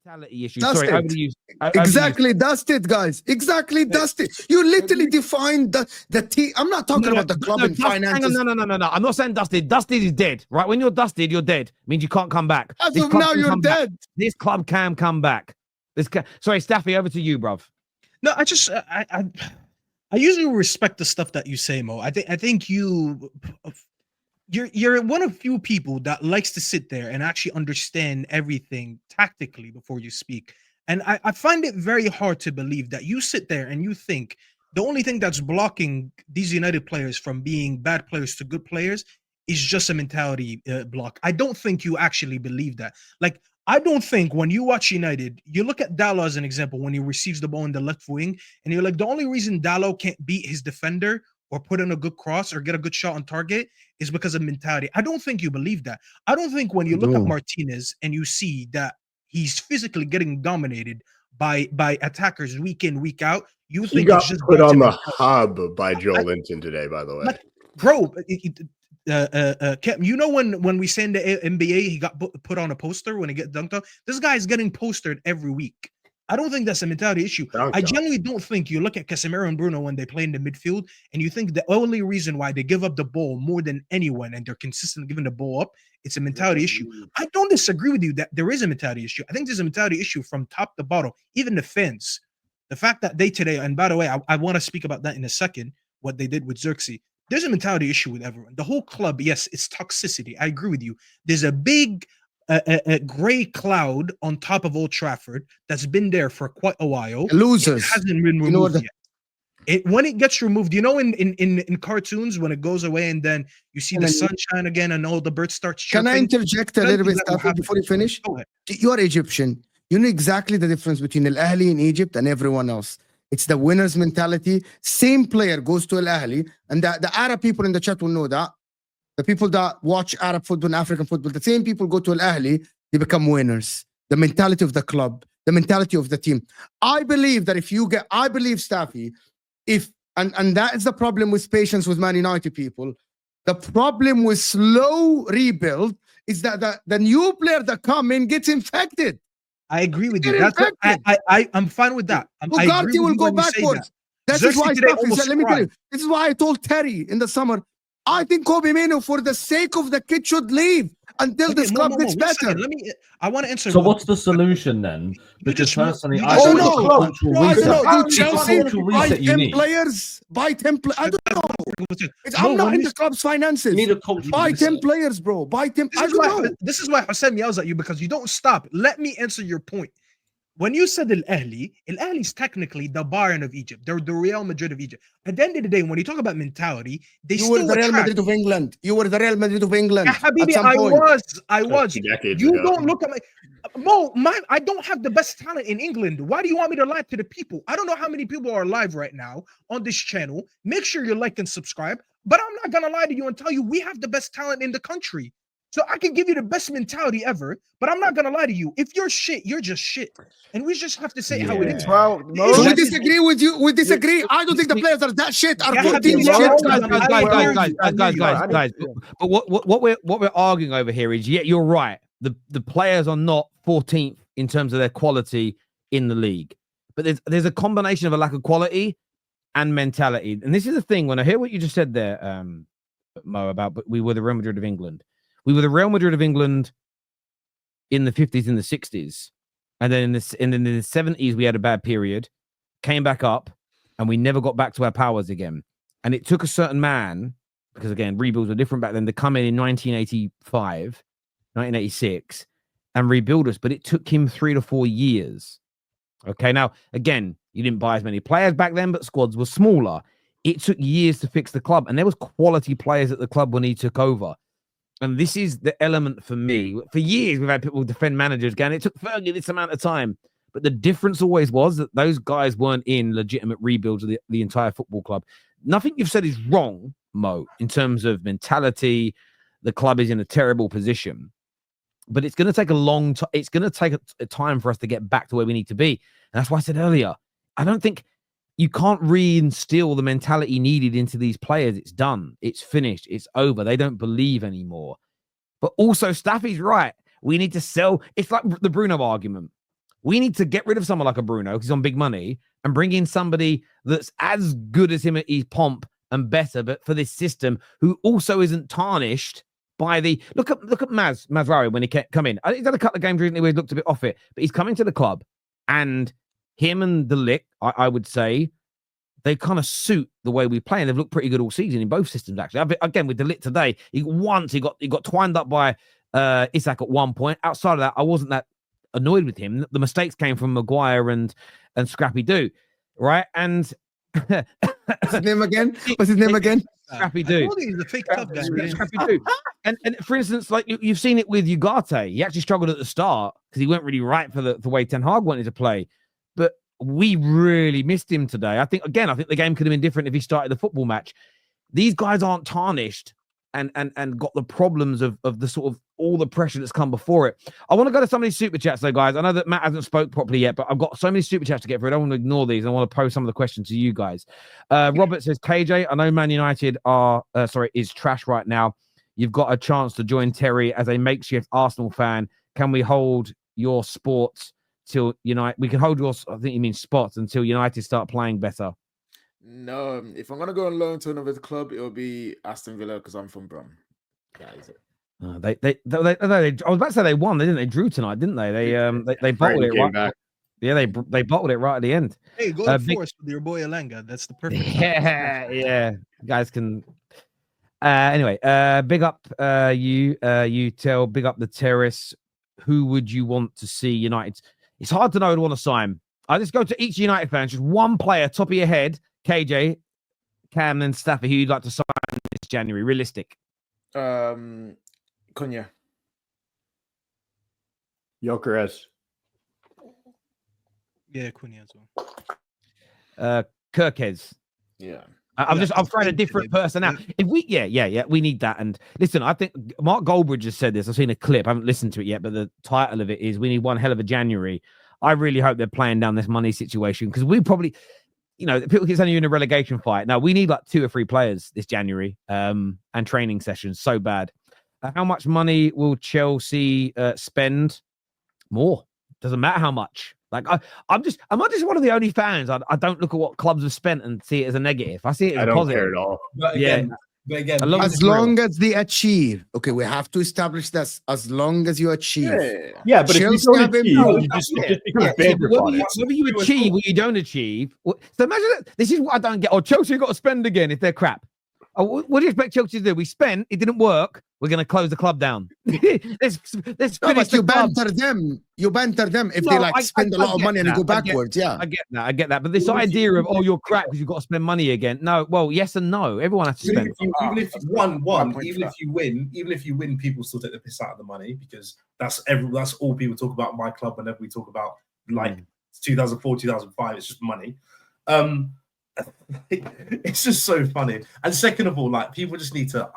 mentality issue. Dusted. Sorry, over to you. Exactly, dusted, guys. Exactly, dusted. You literally defined the team. I'm not talking about the club and finances. No. I'm not saying dusted. Dusted is dead, right? When you're dusted, you're dead. Means you can't come back. As of now, you're dead. This club can come back. Sorry, Staffy, over to you, bruv. No, I usually respect the stuff that you say, Mo. I think you're one of few people that likes to sit there and actually understand everything tactically before you speak. And I find it very hard to believe that you sit there and you think the only thing that's blocking these United players from being bad players to good players is just a mentality block. I don't think you actually believe that. Like, I don't think when you watch United, you look at Dalot as an example when he receives the ball in the left wing, and you're like, the only reason Dalot can't beat his defender or put in a good cross or get a good shot on target is because of mentality. I don't think you believe that. I don't think when you look at Martinez and you see that he's physically getting dominated by attackers week in, week out, you think got it's just put on the hub by Joel Linton today, by the way. Like, bro, you know when we say in the NBA he got put on a poster when he get dunked on? This guy is getting postered every week. I don't think that's a mentality issue. I genuinely don't think you look at Casemiro and Bruno when they play in the midfield and you think the only reason why they give up the ball more than anyone and they're consistent giving the ball up, it's a mentality issue. I don't disagree with you that there is a mentality issue. I think there's a mentality issue from top to bottom, even the fans. The fact that they today, and by the way, I want to speak about that in a second, what they did with Xerxes. There's a mentality issue with everyone. The whole club, yes, it's toxicity. I agree with you. There's a big a gray cloud on top of Old Trafford that's been there for quite a while. Losers. It hasn't been removed yet. When it gets removed, you know, in cartoons, when it goes away and then you see the sunshine again and all the birds start chirping. Can I interject a little bit before you finish? You are Egyptian. You know exactly the difference between Al Ahly in Egypt and everyone else. It's the winner's mentality. Same player goes to Al Ahly, and the Arab people in the chat will know that. The people that watch Arab football and African football, the same people go to Al Ahly, they become winners. The mentality of the club, the mentality of the team. I believe that I believe, Staffy, and that is the problem with patience with Man United people. The problem with slow rebuild is that the new player that come in gets infected. I agree with you. That's I'm fine with that. Ugarte will go backwards. This is why let me tell you. This is why I told Terry in the summer, I think Kobe Mino, for the sake of the kid, should leave until this club gets better. I want to answer. So what's the solution then? Because personally, I don't know. Buy 10 players. I don't know. I'm not in the club's finances. Buy 10 players, bro. Buy 10. I don't know. This is why Hassan yells at you, because you don't stop. Let me answer your point. When you said Al Ahly is technically the Bayern of Egypt. They're the Real Madrid of Egypt. At the end of the day, when you talk about mentality, you were the Real Madrid of England. You were the Real Madrid of England. Yeah, Habibi, I was. You don't look at I don't have the best talent in England. Why do you want me to lie to the people? I don't know how many people are live right now on this channel. Make sure you like and subscribe. But I'm not gonna lie to you and tell you we have the best talent in the country. So I can give you the best mentality ever, but I'm not gonna lie to you. If you're shit, you're just shit, and we just have to say how it is. Well, we disagree with you. We disagree. I don't think the players are that shit. Guys. But what we're arguing over here is, you're right. The players are not 14th in terms of their quality in the league, but there's a combination of a lack of quality and mentality. And this is the thing. When I hear what you just said there, Mo, about we were the Real Madrid of England. We were the Real Madrid of England in the 50s and the 60s. And then in the 70s, we had a bad period, came back up, and we never got back to our powers again. And it took a certain man, because again, rebuilds were different back then, to come in 1985, 1986, and rebuild us. But it took him 3 to 4 years. Okay, now, again, you didn't buy as many players back then, but squads were smaller. It took years to fix the club. And there was quality players at the club when he took over. And this is the element for me. For years, we've had people defend managers going, it took Fergie this amount of time. But the difference always was that those guys weren't in legitimate rebuilds of the entire football club. Nothing you've said is wrong, Mo, in terms of mentality. The club is in a terrible position. But it's going to take a long time. It's going to take a time for us to get back to where we need to be. And that's why I said earlier, I don't think you can't reinstill the mentality needed into these players. It's done. It's finished. It's over. They don't believe anymore. But also, Staffy's right. We need to sell. It's like the Bruno argument. We need to get rid of someone like a Bruno because he's on big money and bring in somebody that's as good as him at his pomp and better, but for this system, who also isn't tarnished by the look at Mazraoui when he come in. He's had a couple of games recently where he looked a bit off it, but he's coming to the club, and him and the Lick, I would say, they kind of suit the way we play, and they've looked pretty good all season in both systems. Actually, again with the Lit today, he got twined up by Isak at one point. Outside of that, I wasn't that annoyed with him. The mistakes came from Maguire and Scrappy Doo, right? And what's his name again? Scrappy Doo. He's a fake tough guy. Scrappy Doo. And for instance, like you've seen it with Ugarte. He actually struggled at the start because he weren't really right for the way Ten Hag wanted to play. But we really missed him today. I think the game could have been different if he started the football match. These guys aren't tarnished and got the problems of the sort of all the pressure that's come before it. I want to go to some of these super chats though, guys. I know that Matt hasn't spoke properly yet, but I've got so many super chats to get through. I don't want to ignore these. I want to pose some of the questions to you guys. Robert says, KJ, I know Man United is trash right now. You've got a chance to join Terry as a makeshift Arsenal fan. Can we hold your sports till United? We can hold your, I think you mean spots, until United start playing better. No, if I'm gonna go on loan to another club, it'll be Aston Villa because I'm from Brum. That is it. They I was about to say they won. They didn't. They drew tonight, didn't they? They bottled it right back. Yeah, they bottled it right at the end. Hey, go to Forest with your boy Alenga. That's the perfect. Yeah. Guys can. Anyway, big up you tell. Big up the Terrace. Who would you want to see United? It's hard to know who to want to sign. I just go to each United fan, just one player, top of your head. KJ, Cam, and Staffy, who you'd like to sign this January? Realistic. Cunha. Gyökeres. Yeah, Cunha as well. Kirkes. Yeah. I'm trying a different person out. If we, we need that. And listen, I think Mark Goldbridge has said this. I've seen a clip. I haven't listened to it yet, but the title of it is "We Need One Hell of a January." I really hope they're playing down this money situation because we probably, people keep saying you're in a relegation fight. Now we need like 2 or 3 players this January, and training sessions so bad. How much money will Chelsea spend? More. Doesn't matter how much. Like am I just one of the only fans? I don't look at what clubs have spent and see it as a negative. I see it as a positive. Care at all. But again, as long as they achieve. Okay, we have to establish that as long as you achieve. Yeah, but Chelsea if you don't achieve, you just become whether you achieve or you don't achieve. So imagine that. This is what I don't get. Or Chelsea got to spend again if they're crap. What do you expect Chelsea to do? We spent, it didn't work. We're going to close the club down. let's but you banter them. You banter them if they spend a lot of money and go backwards. I get that. But this idea of you're crap because you've got to spend money again. No, well, yes and no. Everyone has to spend. Even if you win, people still take the piss out of the money because that's all people talk about my club whenever we talk about 2004, 2005. It's just money. It's just so funny. And second of all, people just need to.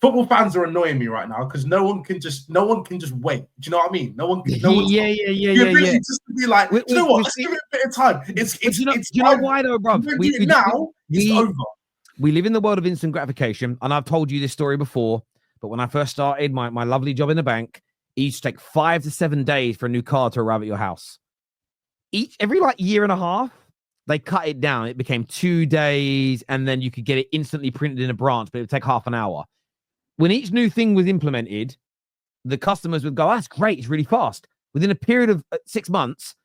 Football fans are annoying me right now because no one can just wait. Do you know what I mean? No one. Just to be like, you know what? Let's give it a bit of time. You know why though, bro? It's over. We live in the world of instant gratification, and I've told you this story before. But when I first started my lovely job in the bank, it used to take 5 to 7 days for a new car to arrive at your house. Every year and a half. They cut it down. It became 2 days, and then you could get it instantly printed in a branch, but it would take half an hour. When each new thing was implemented, the customers would go, that's great, it's really fast. Within a period of 6 months,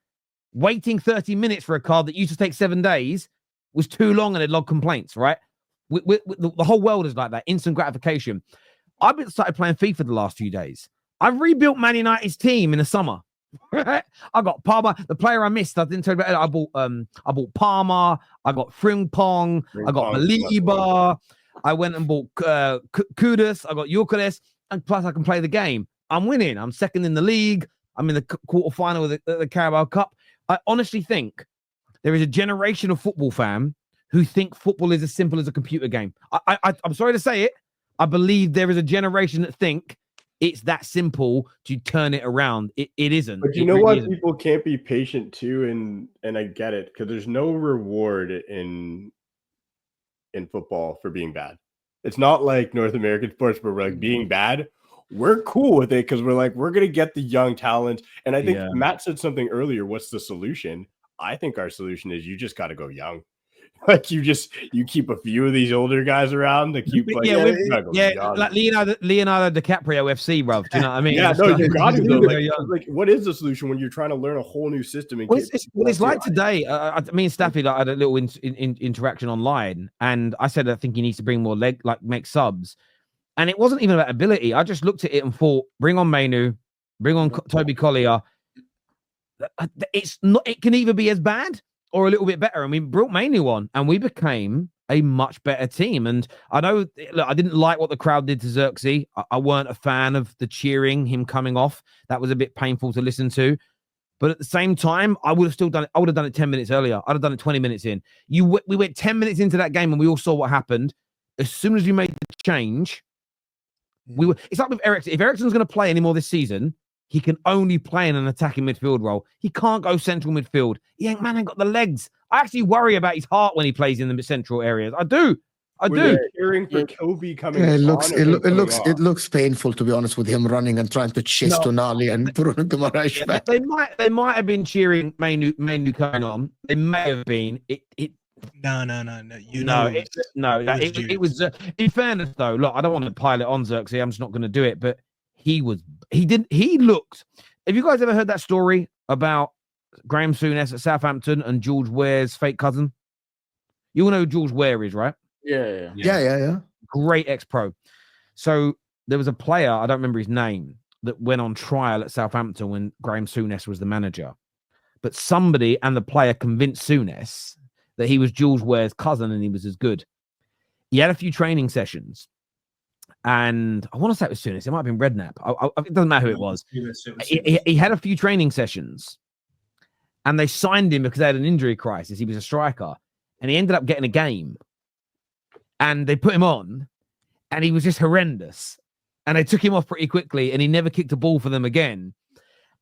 waiting 30 minutes for a card that used to take 7 days was too long and they'd log complaints, right? The whole world is like that, instant gratification. I've been started playing FIFA the last few days. I've rebuilt Man United's team in the summer. Right? I got Palmer, the player I missed. I didn't tell you about it. I bought Palmer. I got Frimpong. I got Maliba. I went and bought Kudus. I got Gyökeres, and plus I can play the game. I'm winning. I'm second in the league. I'm in the quarterfinal of the Carabao Cup. I honestly think there is a generation of football fan who think football is as simple as a computer game. I'm sorry to say it. I believe there is a generation that think it's that simple to turn it around. It isn't. But you know what? People can't be patient too, and I get it because there's no reward in football for being bad. It's not like North American sports where being bad. we're cool with it because we're like, we're going to get the young talent. And I think Yeah. Matt said something earlier. What's the solution? I think our solution is you just got to go young. Like you keep a few of these older guys around to keep like like Leonardo DiCaprio FC, bro. Do you know what I mean? Yeah, It's no, like- you got to do very it. young. Like, what is the solution when you're trying to learn a whole new system? And Well, it's like today. Me and Staffy like, had a little interaction online, and I said I think he needs to bring more make subs, and it wasn't even about ability. I just looked at it and thought, bring on Mainu, bring on Toby Collier. It's not. It can either be as bad or a little bit better. And we brought Mainu on, and we became a much better team. And I know, look, I didn't like what the crowd did to Xerxes. I weren't a fan of the cheering, him coming off. That was a bit painful to listen to. But at the same time, I would have still done it. I would have done it 10 minutes earlier. I'd have done it 20 minutes in. We went 10 minutes into that game, and we all saw what happened. As soon as we made the change, it's like with Ericsson. If Ericsson's going to play anymore this season, he can only play in an attacking midfield role. He can't go central midfield. He ain't got the legs. I actually worry about his heart when he plays in the central areas. I do. Cheering for Kobe coming. It looks painful, to be honest, with him running and trying to chase Tonali and Bruno Guimaraes back. They might have been cheering Mainu coming on. They may have been. No. It was. In fairness, though, look, I don't want to pile it on Xerxes. I'm just not going to do it. But he looked. Have you guys ever heard that story about Graham Souness at Southampton and George Ware's fake cousin? You all know who George Ware is, right? Yeah. Great ex-pro. So there was a player, I don't remember his name, that went on trial at Southampton when Graham Souness was the manager. But somebody and the player convinced Souness that he was George Ware's cousin and he was as good. He had a few training sessions. And I want to say it was Souness. It might have been Redknapp. It doesn't matter who it was. He had a few training sessions. And they signed him because they had an injury crisis. He was a striker. And he ended up getting a game. And they put him on. And he was just horrendous. And they took him off pretty quickly. And he never kicked a ball for them again.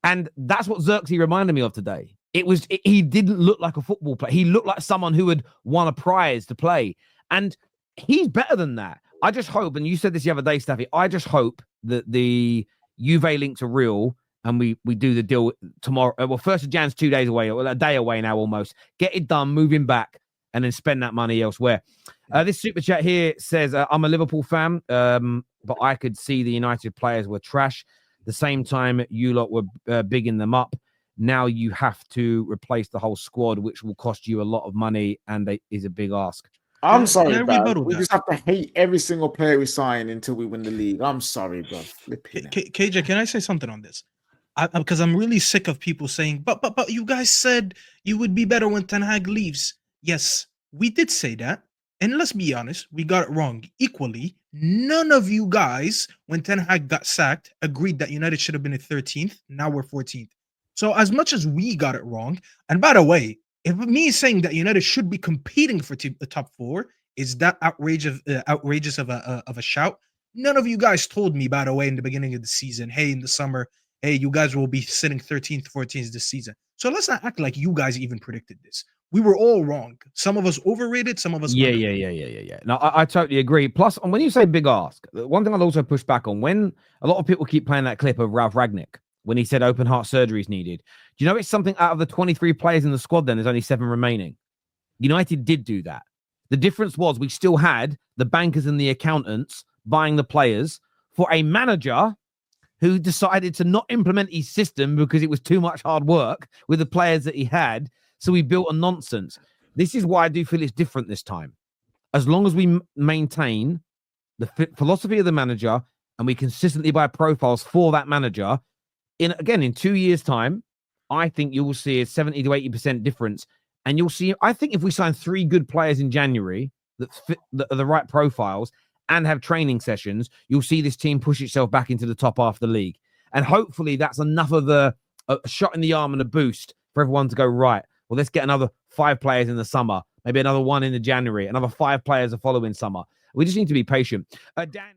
And that's what Xerxes reminded me of today. He didn't look like a football player. He looked like someone who had won a prize to play. And he's better than that. I just hope, and you said this the other day, Staffy, I just hope that the Juve links are real and we do the deal tomorrow. Well, 1st of Jan's 2 days away, or a day away now almost. Get it done, move him back, and then spend that money elsewhere. This super chat here says, I'm a Liverpool fan, but I could see the United players were trash. The same time, you lot were bigging them up. Now you have to replace the whole squad, which will cost you a lot of money and is a big ask. I'm sorry, bro. We just have to hate every single player we sign until we win the league. I'm sorry, bro. KJ, can I say something on this? Because I'm really sick of people saying, but you guys said you would be better when Ten Hag leaves. Yes, we did say that. And let's be honest, we got it wrong. Equally, none of you guys, when Ten Hag got sacked, agreed that United should have been at 13th. Now we're 14th. So as much as we got it wrong, and by the way, if me saying that United should be competing for the top 4 is that outrageous of a shout, none of you guys told me, by the way, in the beginning of the season, hey, in the summer, hey, you guys will be sitting 13th, 14th this season. So let's not act like you guys even predicted this. We were all wrong. Some of us overrated, some of us Yeah. No, I totally agree. Plus, when you say big ask, one thing I'll also push back on, when a lot of people keep playing that clip of Ralph Rangnick when he said open heart surgery is needed. Do you know it's something out of the 23 players in the squad then there's only 7 remaining? United did do that. The difference was we still had the bankers and the accountants buying the players for a manager who decided to not implement his system because it was too much hard work with the players that he had. So we built a nonsense. This is why I do feel it's different this time. As long as we maintain the philosophy of the manager and we consistently buy profiles for that manager, in 2 years' time, I think you will see a 70 to 80% difference. And you'll see, I think if we sign 3 good players in January that fit the right profiles and have training sessions, you'll see this team push itself back into the top half of the league. And hopefully that's enough of a shot in the arm and a boost for everyone to go, right, well, let's get another 5 players in the summer, maybe another 1 in the January, another 5 players the following summer. We just need to be patient. Dan.